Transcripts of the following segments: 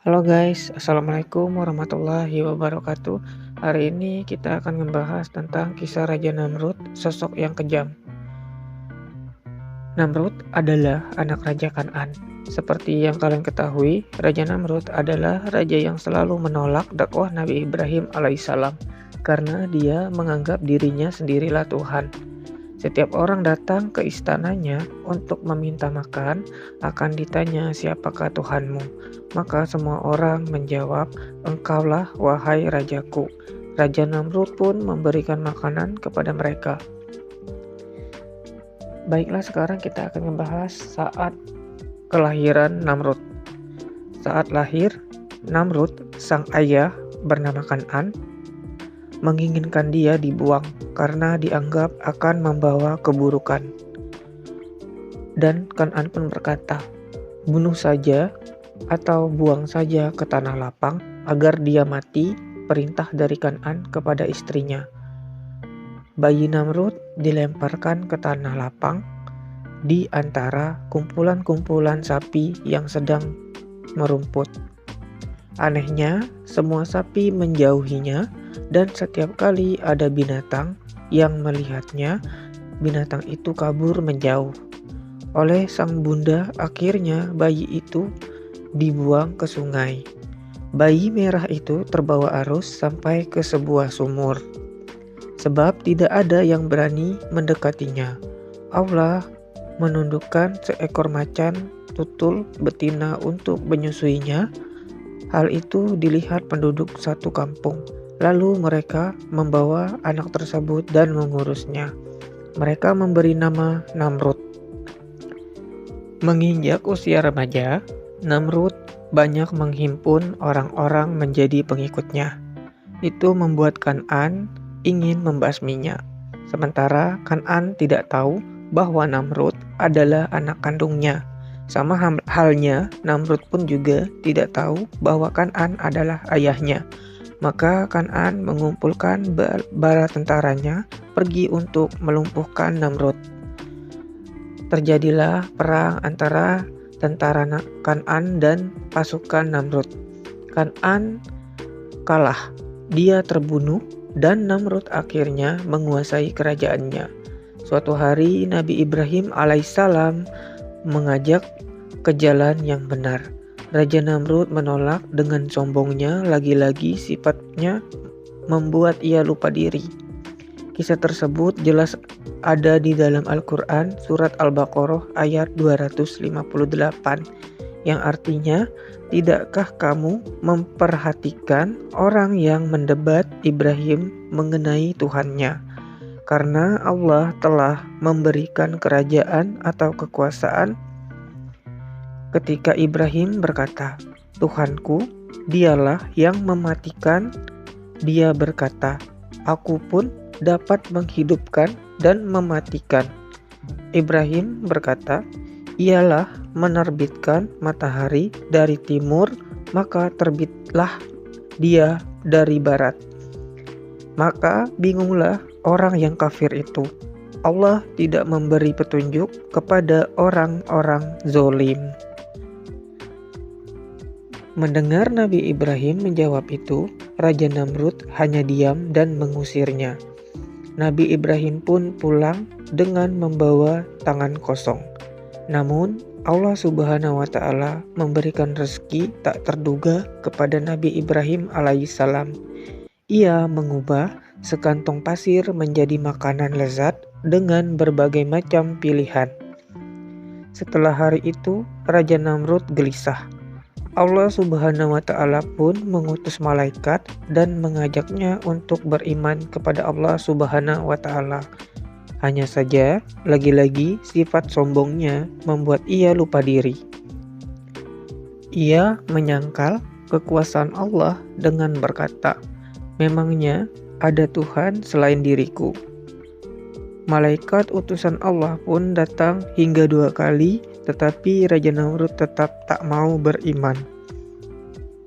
Halo guys, Assalamualaikum warahmatullahi wabarakatuh. Hari ini kita akan membahas tentang kisah Raja Namrud, sosok yang kejam. Namrud adalah anak Raja Kan'an. Seperti yang kalian ketahui, Raja Namrud adalah raja yang selalu menolak dakwah Nabi Ibrahim alaihissalam karena dia menganggap dirinya sendirilah Tuhan. Setiap orang datang ke istananya untuk meminta makan akan ditanya, "Siapakah Tuhanmu?" Maka semua orang menjawab, "Engkaulah wahai rajaku." Raja Namrud pun memberikan makanan kepada mereka. Baiklah, sekarang kita akan membahas saat kelahiran Namrud. Saat lahir, Namrud, sang ayah bernama Kan'an, menginginkan dia dibuang karena dianggap akan membawa keburukan. Dan Kan'an pun berkata, "Bunuh saja atau buang saja ke tanah lapang agar dia mati," perintah dari Kan'an kepada istrinya. Bayi Namrud dilemparkan ke tanah lapang di antara kumpulan-kumpulan sapi yang sedang merumput. Anehnya, semua sapi menjauhinya, dan setiap kali ada binatang yang melihatnya, binatang itu kabur menjauh. Oleh sang bunda, akhirnya bayi itu dibuang ke sungai. Bayi merah itu terbawa arus sampai ke sebuah sumur, sebab tidak ada yang berani mendekatinya. Allah menundukkan seekor macan tutul betina untuk menyusuinya. Hal itu dilihat penduduk satu kampung. Lalu mereka membawa anak tersebut dan mengurusnya. Mereka memberi nama Namrud. Menginjak usia remaja, Namrud banyak menghimpun orang-orang menjadi pengikutnya. Itu membuat Kan'an ingin membasminya. Sementara Kan'an tidak tahu bahwa Namrud adalah anak kandungnya. Sama halnya, Namrud pun juga tidak tahu bahwa Kan'an adalah ayahnya. Maka Kan'an mengumpulkan bala tentaranya pergi untuk melumpuhkan Namrud. Terjadilah perang antara tentara Kan'an dan pasukan Namrud. Kan'an kalah, dia terbunuh, dan Namrud akhirnya menguasai kerajaannya. Suatu hari Nabi Ibrahim alaihissalam mengajak ke jalan yang benar. Raja Namrud menolak dengan sombongnya, lagi-lagi sifatnya membuat ia lupa diri. Kisah tersebut jelas ada di dalam Al-Quran, surat Al-Baqarah ayat 258, yang artinya, "Tidakkah kamu memperhatikan orang yang mendebat Ibrahim mengenai Tuhannya? Karena Allah telah memberikan kerajaan atau kekuasaan." Ketika Ibrahim berkata, "Tuhanku, dialah yang mematikan," dia berkata, "Aku pun dapat menghidupkan dan mematikan." Ibrahim berkata, "Ialah menerbitkan matahari dari timur, maka terbitlah dia dari barat." Maka bingunglah orang yang kafir itu. Allah tidak memberi petunjuk kepada orang-orang zolim. Mendengar Nabi Ibrahim menjawab itu, Raja Namrud hanya diam dan mengusirnya. Nabi Ibrahim pun pulang dengan membawa tangan kosong. Namun Allah Subhanahu wa Ta'ala memberikan rezeki tak terduga kepada Nabi Ibrahim alaihissalam. Ia mengubah sekantong pasir menjadi makanan lezat dengan berbagai macam pilihan. Setelah hari itu, Raja Namrud gelisah. Allah Subhanahu wa Ta'ala pun mengutus malaikat dan mengajaknya untuk beriman kepada Allah Subhanahu wa Ta'ala. Hanya saja, lagi-lagi sifat sombongnya membuat ia lupa diri. Ia menyangkal kekuasaan Allah dengan berkata, "Memangnya ada Tuhan selain diriku?" Malaikat utusan Allah pun datang hingga 2 kali, tetapi Raja Namrud tetap tak mau beriman.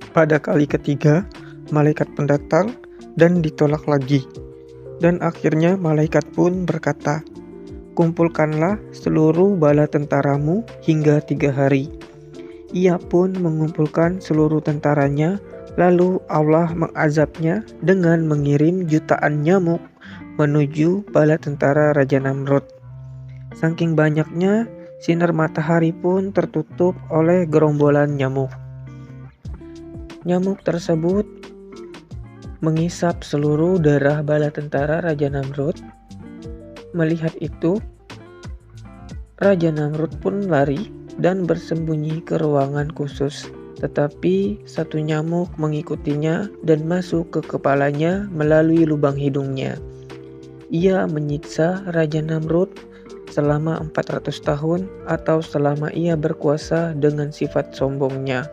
Pada kali ketiga, malaikat pun datang dan ditolak lagi. Dan akhirnya malaikat pun berkata, "Kumpulkanlah seluruh bala tentaramu hingga 3 hari." Ia pun mengumpulkan seluruh tentaranya, lalu Allah mengazabnya dengan mengirim jutaan nyamuk menuju bala tentara Raja Namrud. Saking banyaknya, sinar matahari pun tertutup oleh gerombolan nyamuk. Nyamuk tersebut menghisap seluruh darah bala tentara Raja Namrud. Melihat itu, Raja Namrud pun lari dan bersembunyi ke ruangan khusus. Tetapi satu nyamuk mengikutinya dan masuk ke kepalanya melalui lubang hidungnya. Ia menyiksa Raja Namrud selama 400 tahun atau selama ia berkuasa dengan sifat sombongnya.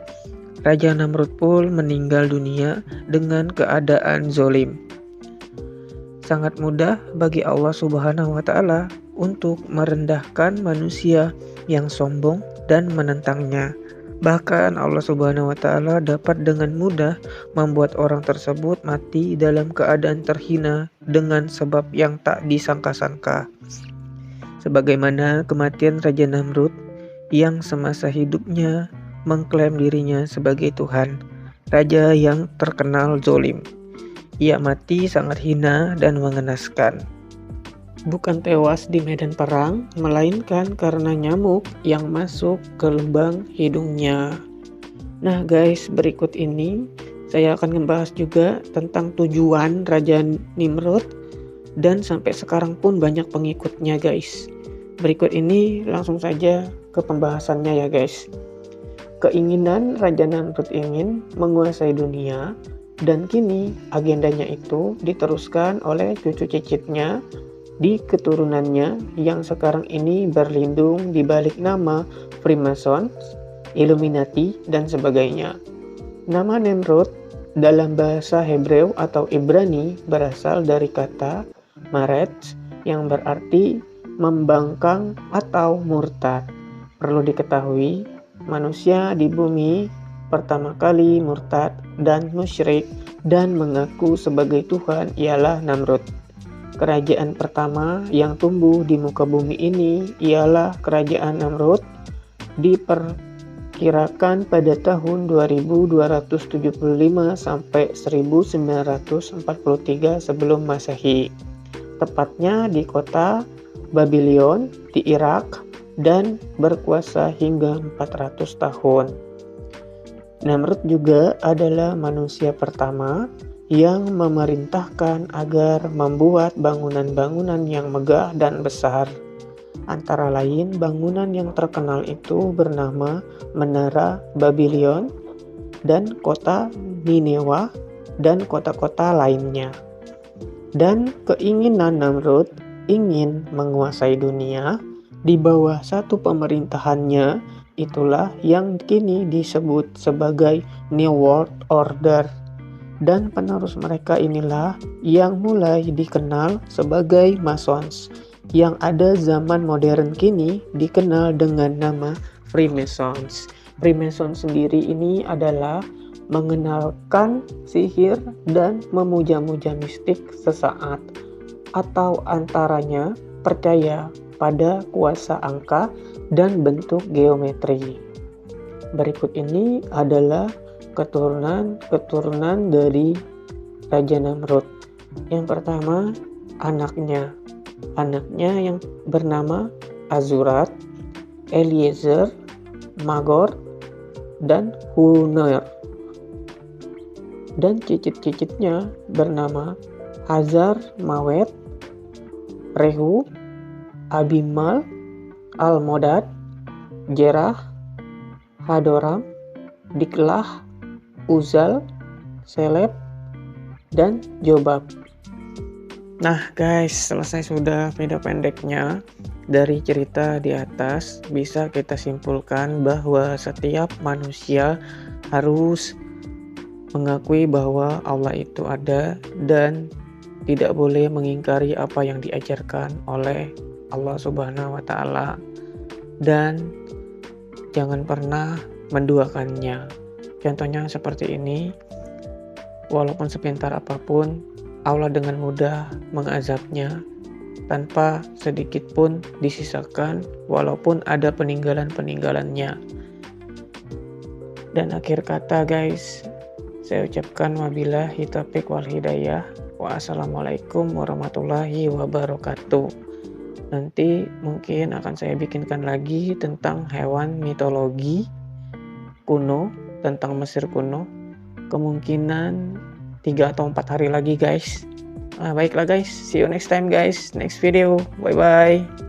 Raja Namrud pun meninggal dunia dengan keadaan zolim. Sangat mudah bagi Allah Subhanahu wa Ta'ala untuk merendahkan manusia yang sombong dan menentangnya. Bahkan Allah Subhanahu wa Ta'ala dapat dengan mudah membuat orang tersebut mati dalam keadaan terhina dengan sebab yang tak disangka-sangka. Sebagaimana kematian Raja Namrud yang semasa hidupnya mengklaim dirinya sebagai Tuhan, raja yang terkenal zolim. Ia mati sangat hina dan mengenaskan. Bukan tewas di medan perang, melainkan karena nyamuk yang masuk ke lubang hidungnya. Nah guys, berikut ini saya akan membahas juga tentang tujuan Raja Nimrud, dan sampai sekarang pun banyak pengikutnya guys. Berikut ini langsung saja ke pembahasannya ya guys. Keinginan Raja Namrud ingin menguasai dunia, dan kini agendanya itu diteruskan oleh cucu cicitnya di keturunannya yang sekarang ini berlindung di balik nama Freemason, Illuminati, dan sebagainya. Nama Nimrod dalam bahasa Hebreu atau Ibrani berasal dari kata Maretz yang berarti membangkang atau murtad. Perlu diketahui, manusia di bumi pertama kali murtad dan musyrik dan mengaku sebagai Tuhan ialah Namrud. Kerajaan pertama yang tumbuh di muka bumi ini ialah Kerajaan Namrud, diperkirakan pada tahun 2275 sampai 1943 sebelum Masehi, tepatnya di kota Babylon di Irak, dan berkuasa hingga 400 tahun. Namrud juga adalah manusia pertama yang memerintahkan agar membuat bangunan-bangunan yang megah dan besar. Antara lain, bangunan yang terkenal itu bernama Menara Babylon dan kota Nineveh dan kota-kota lainnya. Dan keinginan Namrud ingin menguasai dunia di bawah satu pemerintahannya, itulah yang kini disebut sebagai New World Order. Dan penerus mereka inilah yang mulai dikenal sebagai Masons, yang ada zaman modern kini dikenal dengan nama Freemasons. Freemason sendiri ini adalah mengenalkan sihir dan memuja-muja mistik sesaat, atau antaranya percaya pada kuasa angka dan bentuk geometri. Berikut ini adalah keturunan dari Raja Namrud. Yang pertama, anaknya yang bernama Azurat, Eliezer, Magor, dan Hunner. Dan cicit-cicitnya bernama Hazar Mawet, Rehu, Abimal, Almodad, Jerah, Hadoram, Diklah, Uzal, Seleb, dan Jobab. Nah guys, selesai sudah video pendeknya. Dari cerita di atas bisa kita simpulkan bahwa setiap manusia harus mengakui bahwa Allah itu ada dan tidak boleh mengingkari apa yang diajarkan oleh Allah Subhanahu wa Ta'ala, dan jangan pernah menduakannya. Contohnya seperti ini, walaupun sepintar apapun, Allah dengan mudah mengazabnya tanpa sedikit pun disisakan, walaupun ada peninggalan-peninggalannya. Dan akhir kata guys, saya ucapkan wabillahi taufiq wal hidayah. Wassalamualaikum warahmatullahi wabarakatuh. Nanti mungkin akan saya bikinkan lagi tentang hewan mitologi kuno, tentang Mesir kuno. Kemungkinan 3 atau 4 hari lagi guys. Baiklah guys, see you next time guys, next video. Bye bye.